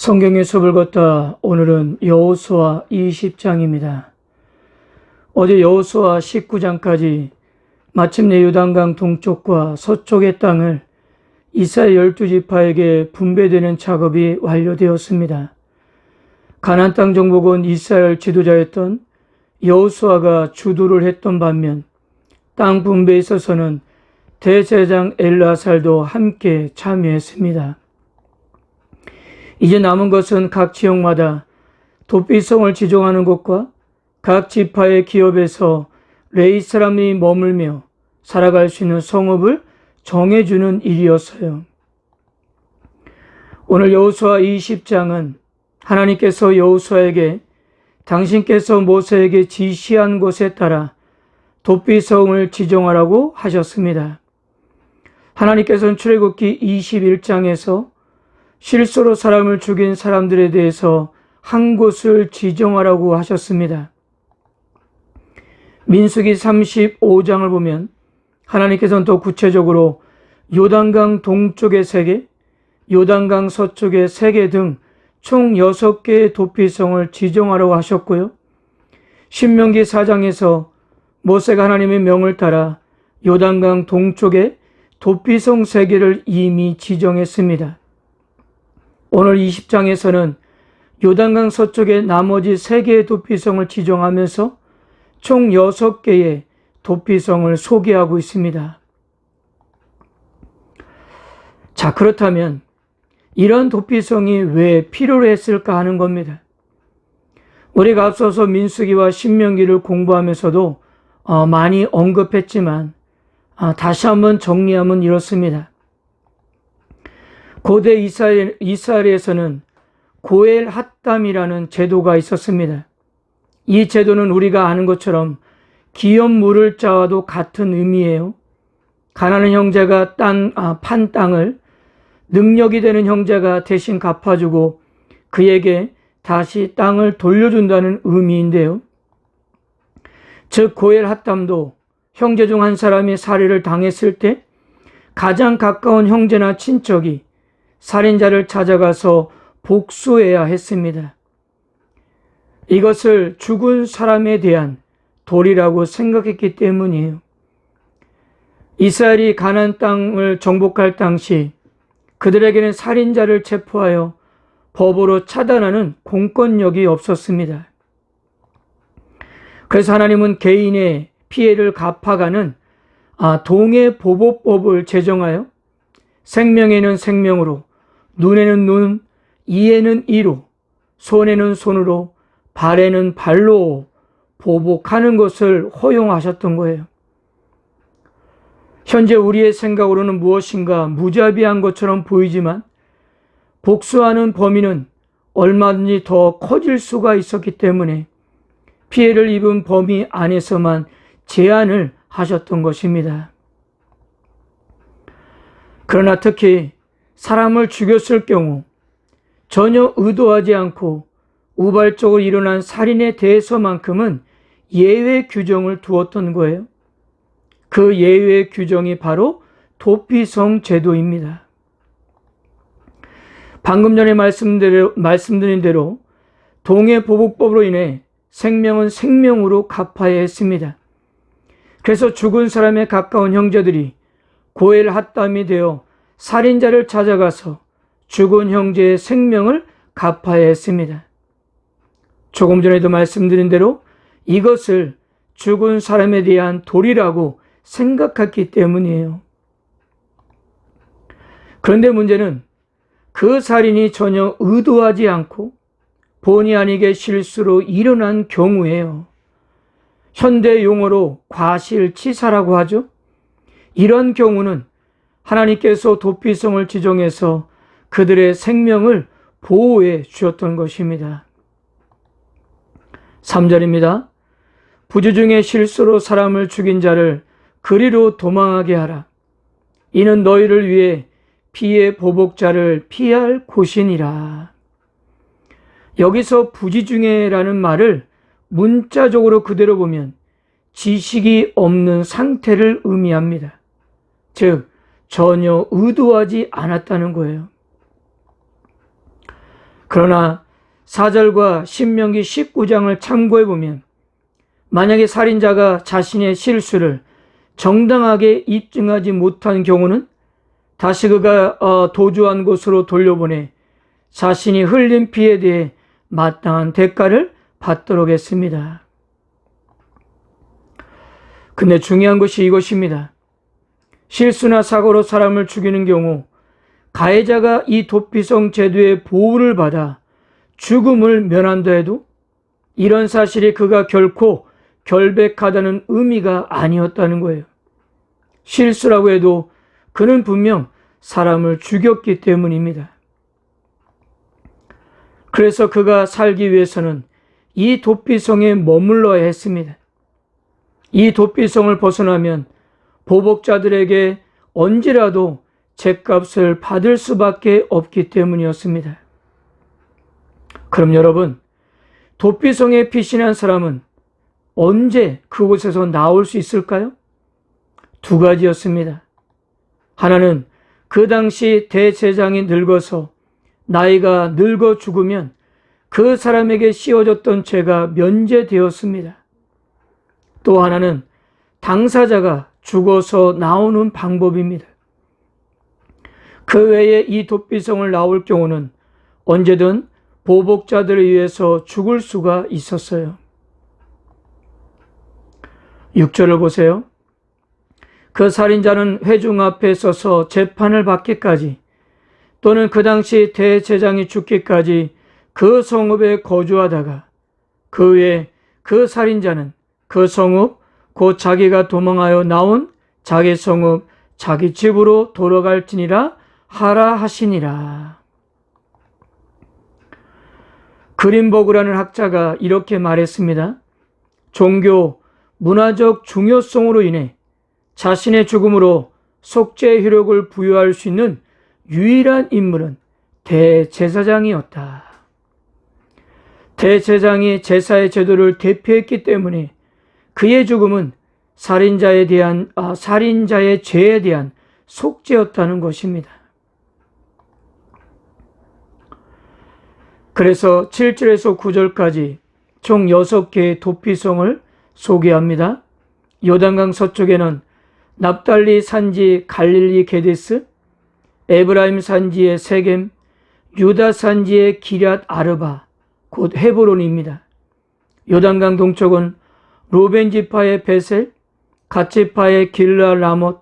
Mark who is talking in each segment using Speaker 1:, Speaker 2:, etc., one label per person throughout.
Speaker 1: 성경의 숲을 걷다. 오늘은 여호수아 20장입니다. 어제 여호수아 19장까지 마침내 요단강 동쪽과 서쪽의 땅을 이스라엘 12지파에게 분배되는 작업이 완료되었습니다. 가나안 땅 정복은 이스라엘 지도자였던 여호수아가 주도를 했던 반면 땅 분배에 있어서는 대제사장 엘르아살도 함께 참여했습니다. 이제 남은 것은 각 지역마다 도피성을 지정하는 것과 각 지파의 기업에서 레위 사람이 머물며 살아갈 수 있는 성읍을 정해주는 일이었어요. 오늘 여호수아 20장은 하나님께서 여호수아에게 당신께서 모세에게 지시한 곳에 따라 도피성을 지정하라고 하셨습니다. 하나님께서는 출애굽기 21장에서 실수로 사람을 죽인 사람들에 대해서 한 곳을 지정하라고 하셨습니다. 민수기 35장을 보면 하나님께서는 더 구체적으로 요단강 동쪽의 3개, 요단강 서쪽의 3개 등 총 6개의 도피성을 지정하라고 하셨고요. 신명기 4장에서 모세가 하나님의 명을 따라 요단강 동쪽에 도피성 3개를 이미 지정했습니다. 오늘 20장에서는 요단강 서쪽의 나머지 3개의 도피성을 지정하면서 총 6개의 도피성을 소개하고 있습니다. 자, 그렇다면 이런 도피성이 왜 필요로 했을까 하는 겁니다. 우리가 앞서서 민수기와 신명기를 공부하면서도 많이 언급했지만 다시 한번 정리하면 이렇습니다. 고대 이스라엘에서는 고엘 핫담이라는 제도가 있었습니다. 이 제도는 우리가 아는 것처럼 기업 물을 자와도 같은 의미예요. 가난한 형제가 판 땅을 능력이 되는 형제가 대신 갚아주고 그에게 다시 땅을 돌려준다는 의미인데요. 즉 고엘 핫담도 형제 중 한 사람이 살해를 당했을 때 가장 가까운 형제나 친척이 살인자를 찾아가서 복수해야 했습니다. 이것을 죽은 사람에 대한 도리라고 생각했기 때문이에요. 이스라엘이 가나안 땅을 정복할 당시 그들에게는 살인자를 체포하여 법으로 차단하는 공권력이 없었습니다. 그래서 하나님은 개인의 피해를 갚아가는 동해보복법을 제정하여 생명에는 생명으로, 눈에는 눈, 이에는 이로, 손에는 손으로, 발에는 발로 보복하는 것을 허용하셨던 거예요. 현재 우리의 생각으로는 무엇인가 무자비한 것처럼 보이지만 복수하는 범위는 얼마든지 더 커질 수가 있었기 때문에 피해를 입은 범위 안에서만 제한을 하셨던 것입니다. 그러나 특히 사람을 죽였을 경우 전혀 의도하지 않고 우발적으로 일어난 살인에 대해서만큼은 예외 규정을 두었던 거예요. 그 예외 규정이 바로 도피성 제도입니다. 방금 전에 말씀드린 대로 동해보복법으로 인해 생명은 생명으로 갚아야 했습니다. 그래서 죽은 사람의 가까운 형제들이 고엘 핫담이 되어 살인자를 찾아가서 죽은 형제의 생명을 갚아야 했습니다. 조금 전에도 말씀드린 대로 이것을 죽은 사람에 대한 도리라고 생각했기 때문이에요. 그런데 문제는 그 살인이 전혀 의도하지 않고 본의 아니게 실수로 일어난 경우예요. 현대 용어로 과실치사라고 하죠. 이런 경우는 하나님께서 도피성을 지정해서 그들의 생명을 보호해 주셨던 것입니다. 3절입니다. 부주 중에 실수로 사람을 죽인 자를 그리로 도망하게 하라. 이는 너희를 위해 피해 보복자를 피할 곳이니라. 여기서 부지 중에라는 말을 문자적으로 그대로 보면 지식이 없는 상태를 의미합니다. 즉 전혀 의도하지 않았다는 거예요. 그러나 4절과 신명기 19장을 참고해 보면 만약에 살인자가 자신의 실수를 정당하게 입증하지 못한 경우는 다시 그가 도주한 곳으로 돌려보내 자신이 흘린 피에 대해 마땅한 대가를 받도록 했습니다. 근데 중요한 것이 이것입니다. 실수나 사고로 사람을 죽이는 경우 가해자가 이 도피성 제도의 보호를 받아 죽음을 면한다 해도 이런 사실이 그가 결코 결백하다는 의미가 아니었다는 거예요. 실수라고 해도 그는 분명 사람을 죽였기 때문입니다. 그래서 그가 살기 위해서는 이 도피성에 머물러야 했습니다. 이 도피성을 벗어나면 보복자들에게 언제라도 죗값을 받을 수밖에 없기 때문이었습니다. 그럼 여러분, 도피성에 피신한 사람은 언제 그곳에서 나올 수 있을까요? 두 가지였습니다. 하나는 그 당시 대제사장이 늙어서 나이가 늙어 죽으면 그 사람에게 씌워졌던 죄가 면제되었습니다. 또 하나는 당사자가 죽어서 나오는 방법입니다. 그 외에 이 도피성을 나올 경우는 언제든 보복자들에 의해서 죽을 수가 있었어요. 6절을 보세요. 그 살인자는 회중 앞에 서서 재판을 받기까지 또는 그 당시 대제사장이 죽기까지 그 성읍에 거주하다가 그 후에 그 살인자는 그 성읍 곧 자기가 도망하여 나온 자기 성읍 자기 집으로 돌아갈지니라 하라 하시니라. 그린버그라는 학자가 이렇게 말했습니다. 종교, 문화적 중요성으로 인해 자신의 죽음으로 속죄 효력을 부여할 수 있는 유일한 인물은 대제사장이었다. 대제사장이 제사의 제도를 대표했기 때문에 그의 죽음은 살인자의 죄에 대한 속죄였다는 것입니다. 그래서 7절에서 9절까지 총 6개의 도피성을 소개합니다. 요단강 서쪽에는 납달리 산지 갈릴리 게데스, 에브라임 산지의 세겜, 유다 산지의 기럇 아르바, 곧 헤브론입니다. 요단강 동쪽은 루벤 지파의 베셀, 갓 지파의 길라 라못,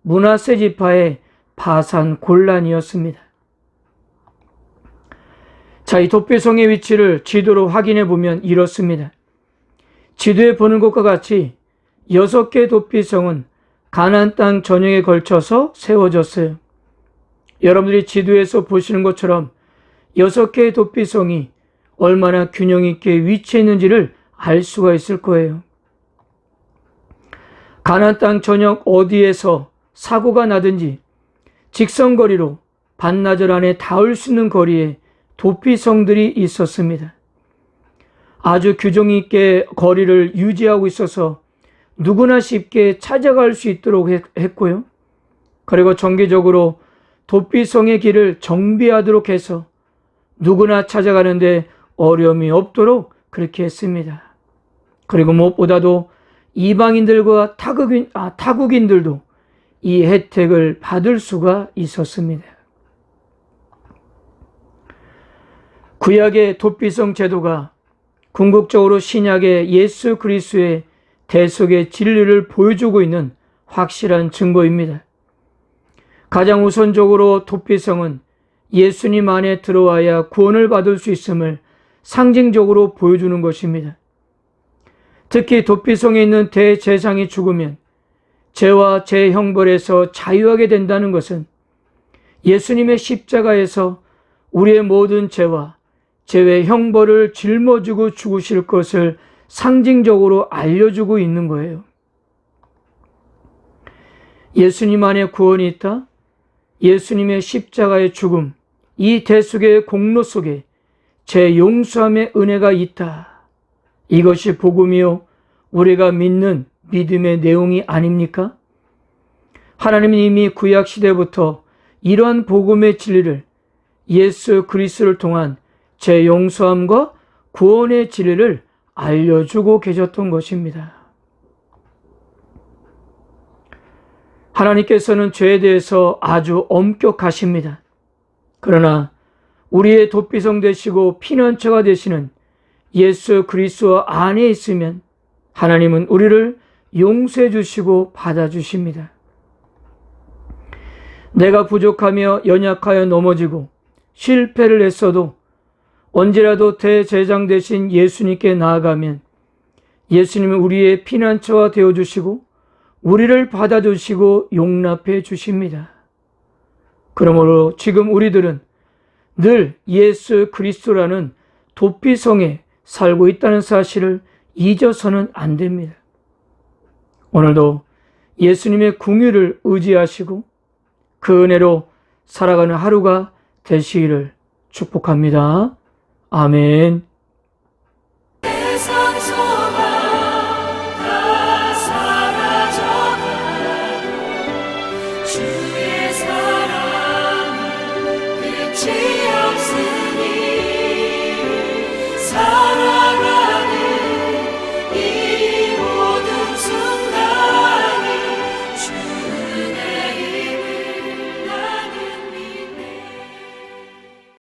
Speaker 1: 므낫세 지파의 바산 골란이었습니다. 자, 이 도피성의 위치를 지도로 확인해 보면 이렇습니다. 지도에 보는 것과 같이 6개 도피성은 가나안 땅 전역에 걸쳐서 세워졌어요. 여러분들이 지도에서 보시는 것처럼 6개의 도피성이 얼마나 균형 있게 위치해 있는지를 알 수가 있을 거예요. 가나안 땅 전역 어디에서 사고가 나든지 직선거리로 반나절 안에 닿을 수 있는 거리에 도피성들이 있었습니다. 아주 규정 있게 거리를 유지하고 있어서 누구나 쉽게 찾아갈 수 있도록 했고요. 그리고 정기적으로 도피성의 길을 정비하도록 해서 누구나 찾아가는데 어려움이 없도록 그렇게 했습니다. 그리고 무엇보다도 이방인들과 타국인들도 이 혜택을 받을 수가 있었습니다. 구약의 도피성 제도가 궁극적으로 신약의 예수 그리스도의 대속의 진리를 보여주고 있는 확실한 증거입니다. 가장 우선적으로 도피성은 예수님 안에 들어와야 구원을 받을 수 있음을 상징적으로 보여주는 것입니다. 특히 도피성에 있는 대제사장이 죽으면 죄와 죄 형벌에서 자유하게 된다는 것은 예수님의 십자가에서 우리의 모든 죄와 죄의 형벌을 짊어지고 죽으실 것을 상징적으로 알려주고 있는 거예요. 예수님 안에 구원이 있다. 예수님의 십자가의 죽음, 이 대속의 공로 속에 죄 용서함의 은혜가 있다. 이것이 복음이요, 우리가 믿는 믿음의 내용이 아닙니까? 하나님은 이미 구약 시대부터 이러한 복음의 진리를 예수 그리스도를 통한 제 용서함과 구원의 진리를 알려주고 계셨던 것입니다. 하나님께서는 죄에 대해서 아주 엄격하십니다. 그러나 우리의 도피성 되시고 피난처가 되시는 예수 그리스도 안에 있으면 하나님은 우리를 용서해 주시고 받아주십니다. 내가 부족하며 연약하여 넘어지고 실패를 했어도 언제라도 대제장 되신 예수님께 나아가면 예수님은 우리의 피난처가 되어주시고 우리를 받아주시고 용납해 주십니다. 그러므로 지금 우리들은 늘 예수 그리스도라는 도피성에 살고 있다는 사실을 잊어서는 안 됩니다. 오늘도 예수님의 긍휼을 의지하시고 그 은혜로 살아가는 하루가 되시기를 축복합니다. 아멘.